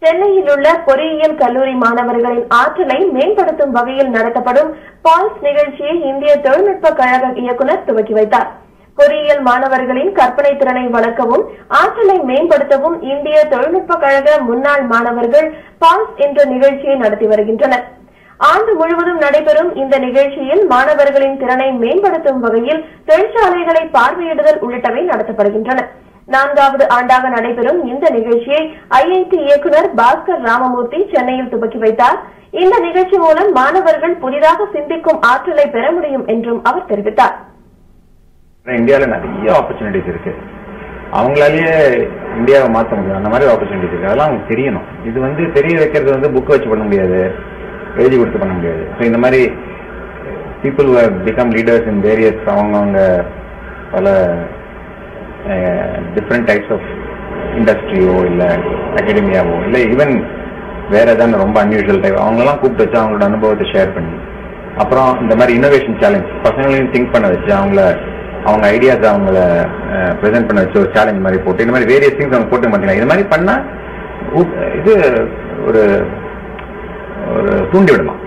சென்னையில் உள்ள பொறியியல் கல்லூரி மாணவர்களின் ஆற்றலை மேம்படுத்தும் வகையில் நடத்தப்படும் பால்ஸ் நிகழ்ச்சியை இந்திய தொழில்நுட்ப கழக இயக்குநர் துவக்கி வைத்தார். பொறியியல் மாணவர்களின் கற்பனை திறனை வளர்க்கவும் ஆற்றலை மேம்படுத்தவும் இந்திய தொழில்நுட்ப கழக முன்னாள் மாணவர்கள் பால்ஸ் என்ற நிகழ்ச்சியை நடத்தி வருகின்றனர். ஆண்டு முழுவதும் நடைபெறும் இந்த நிகழ்ச்சியில் மாணவர்களின் திறனை மேம்படுத்தும் வகையில் தொழிற்சாலைகளை பார்வையிடுதல் உள்ளிட்டவை நடத்தப்படுகின்றன. 4வது ஆண்டாக நடைபெறும் இந்த நிகழ்ச்சியை ஐஐடி இயக்குநர் பாஸ்கர் ராமமூர்த்தி சென்னையில் துவக்கி வைத்தார். இந்த நிகழ்ச்சி மூலம் மாணவர்கள் புதிதாக சிந்திக்கும் ஆற்றலை பெற முடியும் என்றும் அவர் தெரிவித்தார். இந்தியாவில் நிறைய ஆப்பர்ச்சுனிட்டிஸ் இருக்கு, அவங்களாலேயே இந்தியாவை மாற்ற முடியும், அந்த மாதிரி ஆப்பர்ச்சுனிட்டிஸ் இருக்கு. அதெல்லாம் அவங்க தெரியணும். இது தெரிய வைக்கிறது புக்கை வச்சு பண்ண முடியாது, எழுதி கொடுத்து பண்ண முடியாது. ஸோ இந்த மாதிரி people become leaders in various அவங்க பல டிஃப்ரெண்ட் டைப்ஸ் ஆஃப் இண்டஸ்ட்ரியோ இல்லை அகாடமியாவோ இல்லை ஈவன் வேற ஏதாவது ரொம்ப அன்யூஷுவல் டைப் அவங்களெல்லாம் கூப்பிட்டு வச்சு அவங்களோட அனுபவத்தை ஷேர் பண்ணி, அப்புறம் இந்த மாதிரி இன்னோவேஷன் சேலஞ்ச் பசங்களையும் திங்க் பண்ண வச்சு அவங்க ஐடியாஸ் அவங்கள ப்ரெசென்ட் பண்ண வச்சு ஒரு சேலஞ்ச் மாதிரி போட்டு இந்த மாதிரி வேரியஸ் திங்ஸ் அவங்க போட்டு மாட்டீங்களா. இது மாதிரி பண்ணால் இது ஒரு தூண்டி விடலாம்.